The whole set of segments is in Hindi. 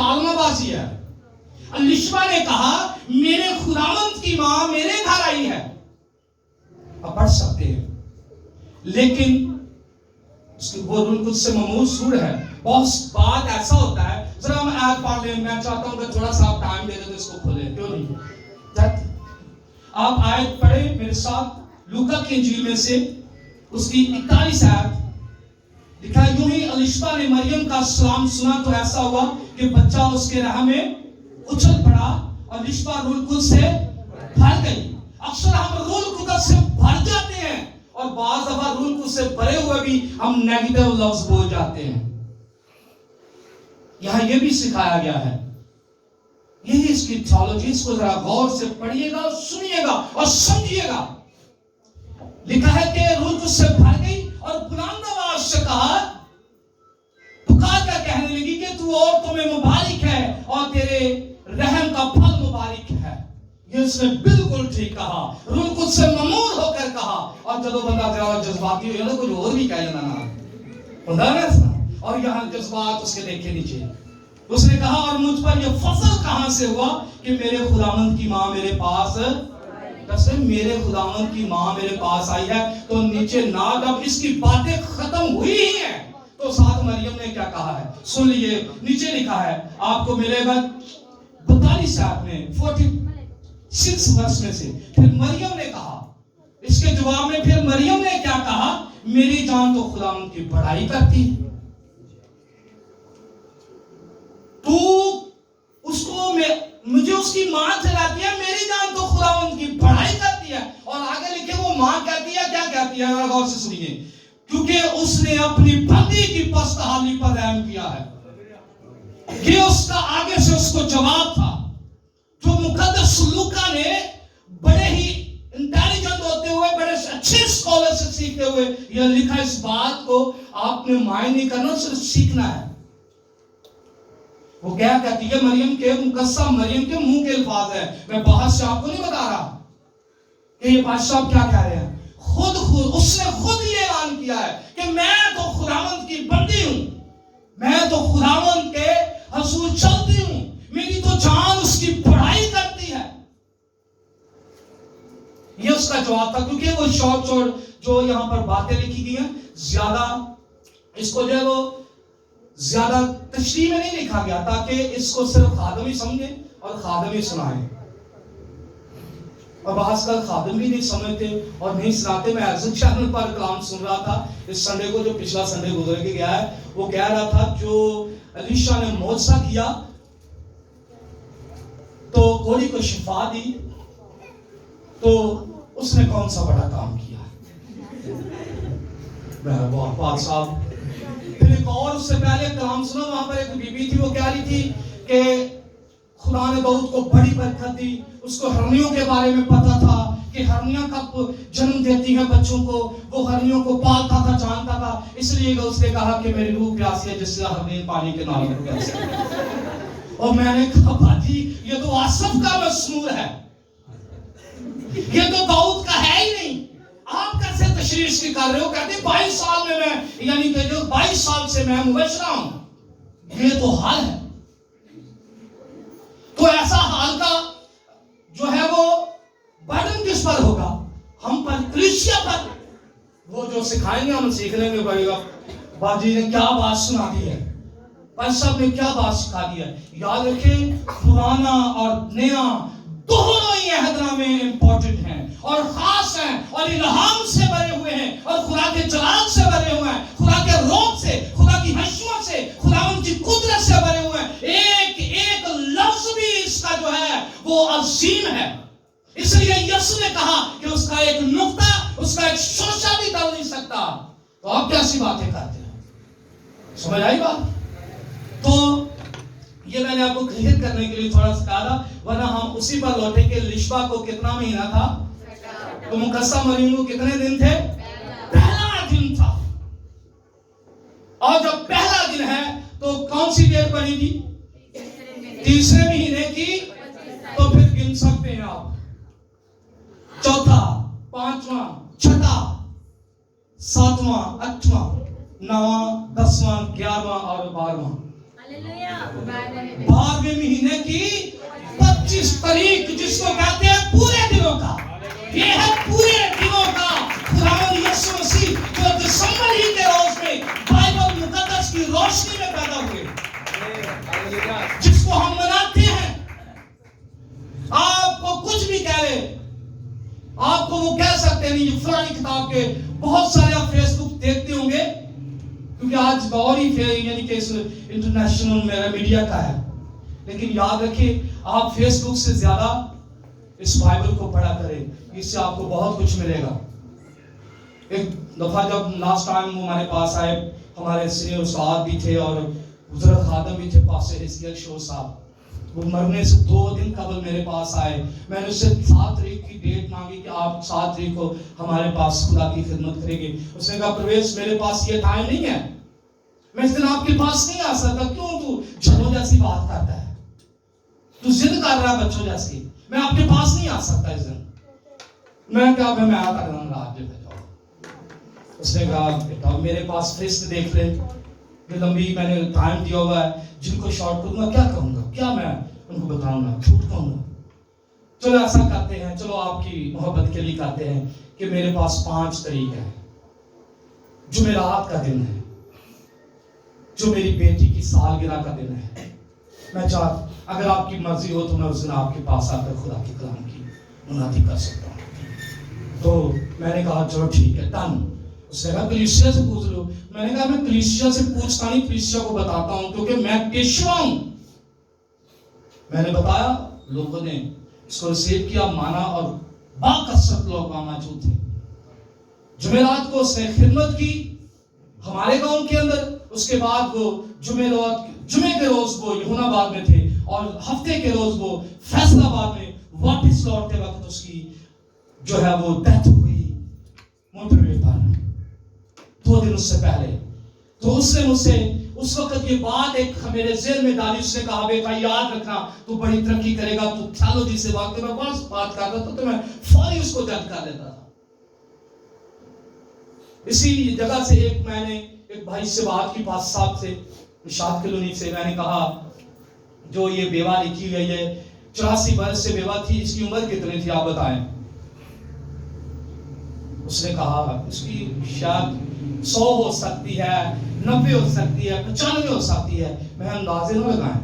तालनाबाजी है। अलिशबा ने कहा मेरे खुदावंद की मां मेरे घर आई है। अब पढ़ सकते हैं, लेकिन वो रूल कुछ से ममूज सूर है। बहुत बात ऐसा होता है, जरा हम आयत पढ़ लें। मैं चाहता हूं कि थोड़ा सा आप टाइम दे दे तो इसको खोले, क्यों नहीं? आप आयत पढ़े मेरे साथ लूका की इंजील में से, उसकी 41 आयत। लिखा है यूं ही अलिशबा ने मरियम का सलाम सुना तो ऐसा हुआ कि बच्चा उसके राह में उछल पड़ा और अलिशबा रूल कुछ से भर गई। अक्सर हम रूल कुछ से भर जाते हैं और बाज़ दफा रूल कुछ से भरे हुए भी हम नेगेटिव लफ्ज बोल जाते हैं। यहां यह भी सिखाया गया है, यही इसकी थियोलॉजी। इसको जरा गौर से पढ़िएगा और सुनिएगा और समझिएगा। लिखा है कि रूह कुछ से भर गई और बुलंद आवाज से कहा, पुकार कर कहने लगी कि तू औरतों में मुबारक है और तेरे रहम का फल मुबारक है। ये उसने बिल्कुल ठीक कहा, रूह कुछ से ममूर होकर कहा। और जब बंदा जरा जज्बाती हो जाए, कुछ और भी कह जाना ना, और यहाँ जज्बात उसके देखे नीचे। उसने कहा और मुझ पर यह फसल कहां से हुआ कि मेरे खुदावंद की मां मेरे पास, मेरे खुदावंद की मां मेरे पास आई है। तो नीचे ना जब इसकी बातें खत्म हुई ही है तो साथ मरियम ने क्या कहा है सुन लिए। नीचे लिखा है, आपको मिलेगा 42 आयत में 46 वर्ष में से। फिर मरियम ने कहा, इसके जवाब में फिर मरियम ने क्या कहा, मेरी जान तो खुदावंद की बड़ाई करती है। तू उसको मुझे उसकी मां चलाती है, मेरी जान तो खुदावंद की बड़ाई करती है। और आगे लिखे वो मां कहती है, क्या कहती है, गौर से सुनिए, क्योंकि उसने अपनी बंदी की पस्तहाली पर रहम किया है। कि उसका आगे से उसको जवाब था। जो मुकद्दस लूका ने बड़े ही इंटेलिजेंट होते हुए, बड़े अच्छे स्कॉलर से सीखते हुए यह लिखा। इस बात को आपने मायने नहीं करना, सिर्फ सीखना है। वो क्या कहती है, मरियम के मुकस्सा मरियम के मुंह के अल्फाज है। मैं बाहर से आपको नहीं बता रहा कि ये बादशाह क्या कह रहे हैं। खुद उसने खुद ये ऐलान किया है कि मैं तो खुदावंद की बंदी हूं, मैं तो खुदावंद के हसूल चलती हूं, मेरी तो जान उसकी बड़ाई करती है। ये उसका जवाब था। क्योंकि वो शॉर्ट जो यहां पर बातें लिखी गई हैं, ज्यादा इसको जो है वो ज्यादा तशरीह में नहीं लिखा गया, ताकि इसको सिर्फ खादम ही समझे और खादम ही सुनाए। और बाहर का खादम भी नहीं समझते और नहीं सुनाते। मैं अर्जुन चैनल पर कलाम सुन रहा था इस संडे को, जो पिछला संडे गुजर के गया है। वो कह रहा था जो अलीशा ने मौजज़ा किया तो घोड़ी को शिफा दी, तो उसने कौन सा बड़ा काम किया। साहब फिर एक और उससे पहले कलाम सुना, वहां पर एक बीबी थी, वो कह रही थी कि खुदा ने बहुत को बड़ी बरकत दी। उसको हरनियों के बारे में पता था कि हरनियां कब जन्म देती हैं बच्चों को। वो हरनियों को पालता था, जानता था। इसलिए उसने कहा कि मेरी रूह प्यासी है जिससे हरनी पानी के नालों में प्यासी है। और मैंने कहा बाजी ये तो आसफ का मज़मूर है, ये तो दाऊद का है ही नहीं। आप कैसे तशरीह इसकी कर रहे हो। कहते 22 साल में मैं, यानी कि जो 22 साल से मैं मुबशरा हूं, ये तो हाल है। तो ऐसा हाल का जो है वो बर्डन किस पर होगा, हम पर, कलीसिया पर। वो जो सिखाएंगे हम सीख लेंगे। बाजी ने क्या बात सुना दी है, साहब ने क्या बात सिखा दी है। याद रखें, पुराना और नया दोनों ही अहदनामे इंपॉर्टेंट हैं और खास हैं और इल्हाम से भरे हुए हैं और खुदा के जलाल से भरे हुए हैं, खुदा के रोब से, खुदा की हशमत से, खुदावंद की कुदरत से भरे हुए हैं। एक एक लफ्ज भी इसका जो है वो अजीम है। इसलिए यीशु ने कहा कि उसका एक नुक्ता, उसका एक शोशा भी डाल नहीं सकता। तो आप कैसी बातें करते हैं, समझ आई बात। तो ये मैंने आपको क्लियर करने के लिए थोड़ा सा कहा, वरना हम उसी पर लौटे कि लिशबा को कितना महीना था, तो मुकस्सा मरियम को कितने दिन थे, पहला दिन था। और जब पहला दिन है तो कौन सी डेट बनेगी, तीसरे महीने की। तो फिर गिन सकते हैं आप, चौथा, पांचवा, छठा, सातवां, आठवां, नौवां, 10वां, 11वां और 12वां। 5वें महीने की 25 तारीख, जिसको कहते हैं पूरे दिनों का। ये है पूरे दिनों का खुदावंद यीशु मसीह, जो दिसंबर ही के रोज में बाइबल मुकद्दस की रोशनी में पैदा हुए, जिसको हम मनाते हैं। आपको कुछ भी कह ले, आपको वो कह सकते नहीं, ये फलानी किताब के बहुत सारे आप फेसबुक देखते होंगे, क्योंकि आज दौर ही यानी कि इंटरनेशनल मीडिया का है। लेकिन याद रखिए, आप फेसबुक से ज्यादा इस बाइबल को पढ़ा करें, इससे आपको बहुत कुछ मिलेगा। एक दफा जब लास्ट टाइम वो हमारे पास आए, हमारे सीनियर उस्ताद भी थे और बुजुर्ग खादम भी थे, पास से शो साहब, वो मरने से 2 दिन कबल मेरे पास आए। मैंने उससे 7 तारीख की डेट मांगी कि आप 7 तारीख को हमारे पास खुदा की खिदमत करेंगे। उसने कहा प्रवेश, मेरे पास ये टाइम नहीं है, मैं इस दिन आपके पास नहीं आ सकता। क्यों? तू झलों जैसी बात करता है, तू जिद कर रहा है बच्चों जैसी, मैं आपके पास नहीं आ सकता इस दिन। मैं क्या, मैं आता रहूंगा आप जो जाओ। उसने कहा बेटा मेरे पास लिस्ट देख ले, लंबी मैंने टाइम दिया हुआ है, जिनको शॉर्ट करूंगा क्या कहूंगा, क्या मैं उनको बताऊंगा, झूठ कहूंगा। चलो ऐसा करते हैं, चलो आपकी मोहब्बत के लिए कहते हैं कि मेरे पास 5 तारीख है, जुमेरात का दिन है, जो मेरी बेटी की सालगिरह का दिन है। मैं अगर आपकी मर्जी हो तो मैं उस दिन आपके पास आकर खुदा के कलाम की मुनादी कर सकता हूँ। तो मैंने कहा चलो ठीक है, डन। उसने कहा कलीसिया से पूछ लो। मैंने कहा मैं कलीसिया से पूछता नहीं, कलीसिया को बताता हूं, क्योंकि मैं पेशवा हूं। मैंने बताया, लोगों ने इसको रिसीव किया, माना, और बाकसरत लोग वहां मौजूद थे। जुमेरात को उसने खिदमत की हमारे गांव के अंदर। उसके बाद वो जुमे के रोज वो यूनाबाद में थे, और हफ्ते के रोज वो फैसलाबाद में वापस लौटते वक्त उसकी जो है वो डेथ हुई मोटरवे पर 2 दिन उससे पहले। तो उसने मुझसे उस वक्त ये बात एक मेरे जेल में डाली। उसने कहा बेटा याद रखना, तू बड़ी तरक्की करेगा, तू थियोलॉजी से वाकई में बस बात करता था, तो मैं फौरी उसको जज कर देता था। इसी जगह से मैंने एक भाई से बात की, पास साहब से, निशात कॉलोनी से। मैंने कहा जो ये बेवा लिखी हुई है, 84 बरस से बेवा थी, इसकी उम्र कितनी थी आप बताएं? उसने कहा इसकी शायद 100 हो सकती है, 90 हो सकती है, 95 हो सकती है। मैं अंदाजे न लगाएं,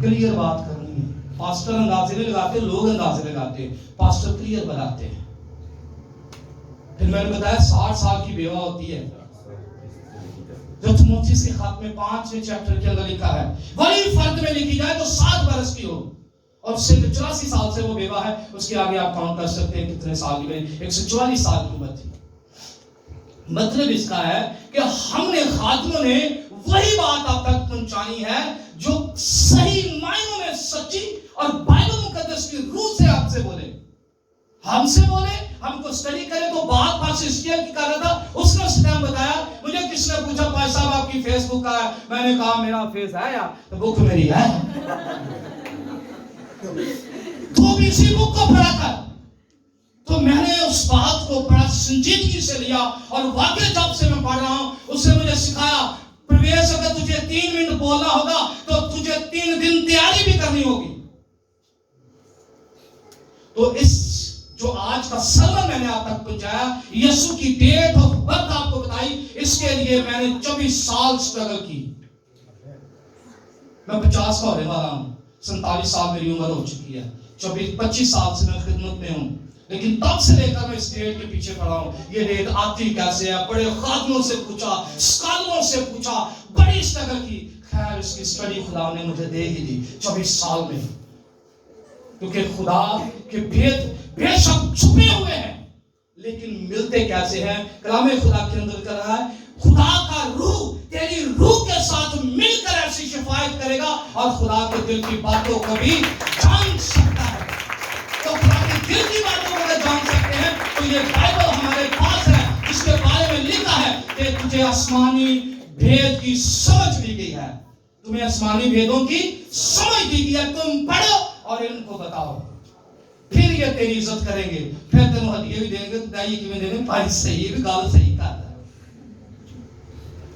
क्लियर बात करनी है। पास्टर अंदाजे नहीं लगाते, लोग अंदाजे लगाते, पास्टर क्लियर बताते हैं। फिर मैंने बताया 60 साल की बेवा होती है, जो तीमुथियुस के खत में 5वें चैप्टर के अंदर लिखा है। वही फर्द में लिखी जाए तो 60 बरस की हो, और सिर्फ 84 साल से वो बेवा है। उसके आगे आप काउंट कर सकते हैं कितने साल की, 144 साल की उम्र थी। मतलब इसका है कि हमने खादिमों ने वही बात आप तक पहुंचानी है जो सही मायनों में सच्ची और बाइबल मुकद्दस की रूह से आपसे बोले, हमसे बोले, हमको स्टडी करें। तो बात पास्टर की कर रहा था, उसने उस टाइम बताया, मुझे किसने पूछा भाई साहब आपकी फेसबुक का है? मैंने कहा मेरा फेस है यार, तो बुक मेरी है। तो भी इसी बुक को पढ़ा था। तो मैंने उस बात को बड़ा संजीदगी से लिया, और वाकई जब से मैं पढ़ रहा हूं, उसने मुझे सिखाया प्रवेश, अगर तुझे 3 मिनट बोलना होगा तो तुझे 3 दिन तैयारी भी करनी होगी। तो इस जो आज का सरमन मैंने आप तक पहुंचाया, यीशु की डेट और वक्त आपको बताई, इसके लिए मैंने 24 साल स्ट्रगल की। मैं 50 का होने वाला हूं, 47 साल मेरी उम्र हो चुकी है। 25 साल से मैं खिदमत में हूं, लेकिन तब से लेकर मैं इस डेट के पीछे पड़ा हूं। ये डेट आती कैसे है? बड़े खादिमों से पूछा, स्कॉलरों से पूछा, बड़ी स्ट्रगल की। खैर इसकी स्टडी खुदा ने मुझे दे ही दी 24 साल में, क्योंकि खुदा के भेद बेशक छुपे हुए हैं, लेकिन मिलते कैसे हैं? कलाम खुदा के अंदर कर रहा है, खुदा का रूह तेरी रूह के साथ मिलकर ऐसी शिफायत करेगा, और खुदा के दिल की बातों को भी जान सकता है। तो खुदा के दिल की बातों को अगर जान सकते हैं, तो ये बाइबल हमारे पास है, इसके बारे में लिखा है कि तुझे आसमानी भेद की समझ दी गई है, तुम्हें आसमानी भेदों की समझ दी गई है। तुम पढ़ो और इनको बताओ, फिर ये तेरी इज्जत करेंगे, फिर तेरे हदिये भी देंगे, तो दाई की में देंगे, भाई सही भी गाल सही करता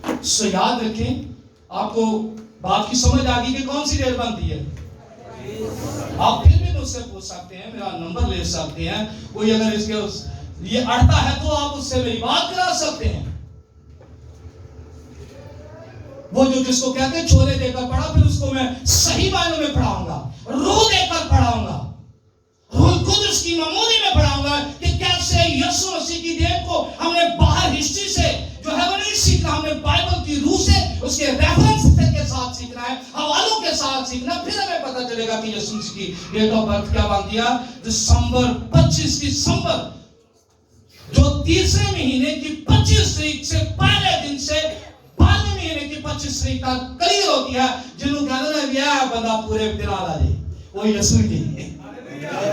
है। सो याद रखें, आपको बात की समझ आ गई कि कौन सी रेल बनती है? आप फिर भी मुझसे पूछ सकते हैं, मेरा नंबर ले सकते हैं। कोई अगर इसके ये अड़ता है तो आप उससे मेरी बात करा सकते हैं। वो जो जिसको कहते हैं छोले देकर पढ़ा, फिर उसको मैं सही मायनों में पढ़ाऊंगा, रूह देकर पढ़ाऊंगा, रूह कुदस की मामूली में पढ़ाऊंगा कि कैसे यीशु मसीह की देह को हमने बाहर हिस्ट्री से जो है वो नहीं सीखना, हमने बाइबल की रूह से उसके रेफरेंस के साथ सीखना है, हवालों के साथ सीखना। फिर हमें पता चलेगा कि यीशु मसीह की डेट ऑफ बर्थ क्या बात दिया, दिसंबर 25 दिसंबर, जो तीसरे महीने की 25 तारीख से पहले दिन से 12वें महीने की 25 तारीख तक क्लियर होती है। जिन्होंने कहना है यह बंदा पूरे दिन आ जाए, वो यीशु ही है।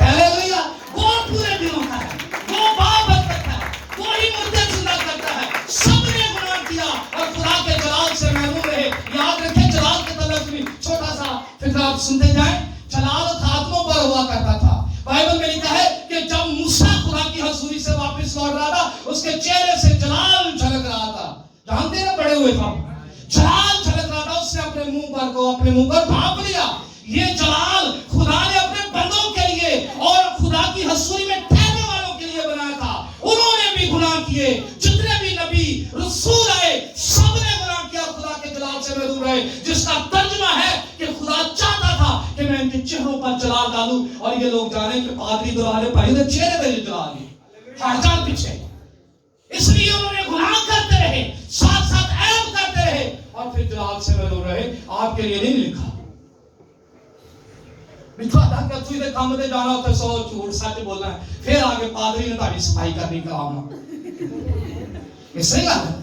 हालेलुया, वो पूरे दिनों का है, वो बाबत करता है, वो ही मुर्दे जिंदा करता है। सबने गुनाह किया और खुदा के जलाल से महरूम रहे। याद रखें, जलाल के तलक भी छोटा सा फिक्र आप सुनते जाएं। जलाल खात्मों पर हुआ करता था। बाइबल में लिखा है कि जब मूसा खुदा की हजूरी से वापस लौट रहा था, उसके चेहरे से जलाल झलक रहा था। जानते ना, बड़े हुए था, जलाल झलक रहा था। उसने अपने मुंह पर भांप लिया। ये जलाल खुदा ने अपने बंदों के लिए और खुदा की हजूरी में ठहरने वालों के लिए बनाया था। उन्होंने भी गुनाह किए, जितने भी नबी रसूल आए सबने गुनाह किया, खुदा के जलाल से महरूम रहे। जिसका तर्जुमा है कि खुदा चाहता था कि मैं इनके चेहरों पर जलाल डालूं और ये लोग जाने कि पादरी दुल्हाने पहले चेहरे पे जलाल हर जान पीछे। इसलिए उन्होंने गुनाह करते रहे, साथ साथ ऐब करते रहे और फिर जलाल से महरूम रहे। आपके लिए नहीं लिखा था कि तू इधर काम में जाना होता है, सो झूठ सच बोलना है, फिर आगे पादरी ने तारी सफाई करनी काम। ये सही बात है,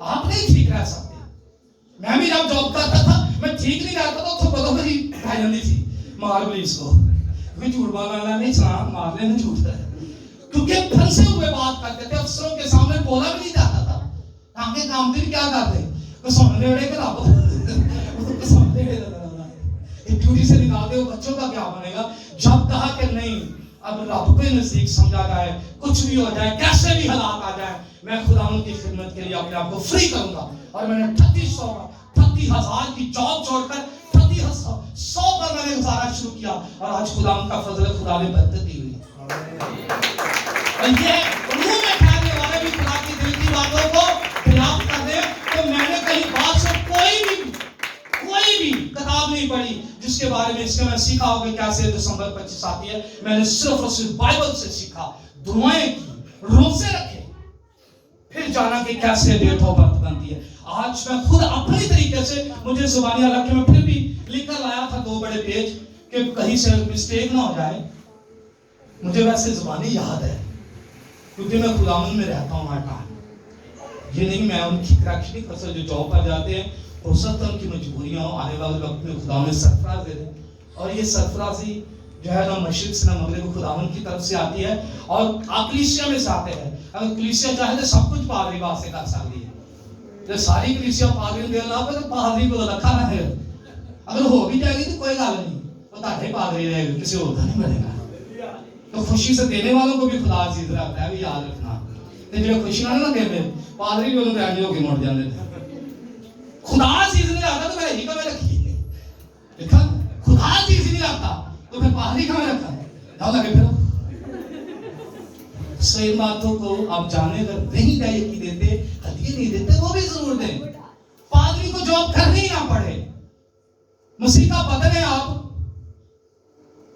आप नहीं ठीक रह सकते। मैं भी जब जॉब करता था, मैं ठीक नहीं रहता था तो पता मेरी ढाई जल्दी थी मार पुलिस को, क्योंकि झूठ बोलना नहीं सुना, मारने में झूठ है, क्योंकि फंसे हुए बात करते थे। अफसरों के सामने बोला भी नहीं जाता था। आगे काम दिन क्या करते, सामने अड़े के लाभ ड्यूटी से निकालते हो, बच्चों का क्या बनेगा। जब कहा कि नहीं, अब रब पे नजदीक समझा जाए, कुछ भी हो जाए, कैसे भी हालात आ जाए, मैं खुदावंद की खिदमत के लिए अपने आप को फ्री करूंगा। और मैंने 38,000 की जॉब छोड़कर 38,100 पर मैंने गुजारा शुरू किया और आज खुदावंद का फजल, खुदा ने बरकत दी हुई। और ये रूह में ठहरने वाले भी खुदा की दिल की बातों को खिलाफ कर दे। तो मैंने कहीं बात से कोई भी किताब नहीं पढ़ी जिसके बारे में इसके मैं सीखा होगा कैसे दिसंबर 25 आती है। मैंने सिर्फ और सिर्फ बाइबल से सीखा, दुआएं की, रोजे रखे, फिर जाना कि कैसे डेट ऑफ बर्थ बनती है। आज मैं खुद अपनी तरीके से, मुझे जुबानी अलग मैं फिर भी लिख कर लाया था 2 बड़े पेज कि कहीं से मिस्टेक ना हो जाए। मुझे वैसे जुबानी याद है क्योंकि मैं खुदावंद में रहता हूँ हर टाइम। ये नहीं मैं उनकी क्रैक्श नहीं कर सकता। जो जॉब पर जाते हैं हो सकता है उनकी मजबूरियां हो, आने वाले वक्त में खुदा ने सरफराज दे दे। और ये सरफराजी जो है ना मशरिक से ना मगरिब खुदावंद की तरफ से आती है और कलीसिया में से आते हैं। अगर कलीसिया चाहे तो सब कुछ पादरी बात से कर सकती है। जब सारी कलीसिया पादरी दे ला तो पादरी को रखा ना है, अगर हो भी जाएगी तो कोई गल नहीं, वो ताड़े पादरी रहेगा, किसी और का नहीं बनेगा। तो खुशी से देने वालों को भी खुदा अजीज रखता है, भी याद रखना। तो जो खुशियां ना देते पादरी भी उन्होंने आगे होके मुड़ जाते थे। खुदा चीज नहीं आता तो मैं ही कब रखी देखा, खुदा चीज नहीं आता तो फिर पादरी कब रखा जाओ लगे फिर। सही बातों को आप जानने अगर नहीं गए कि देते, हदिये नहीं देते, वो भी जरूर दें। पादरी को जॉब करनी ही ना पड़े। मसीह का बदन है आप,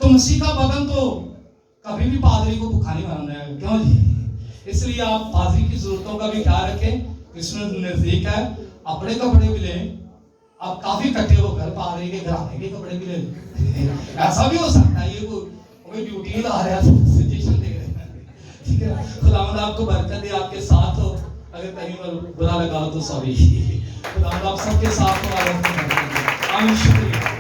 तो मसीह का बदन तो कभी भी पादरी को भूखा नहीं मारना है, क्यों जी। इसलिए आप पादरी की जरूरतों का भी ख्याल रखें। क्रिसमस नजदीक है, अपने कपड़े भी लें। आप काफी इकट्ठे होकर पादरी के घराने के कपड़े भी लें। ऐसा भी हो सकता है ये कोई ड्यूटी ला रहा है, सिचुएशन देख रहे हैं, ठीक है। खुदावंद आपको बरकत दे, आपके साथ हो। अगर कहीं पर बुरा लगा तो सॉरी। खुदावंद आप सबके साथ हो। आमीन। शुक्रिया।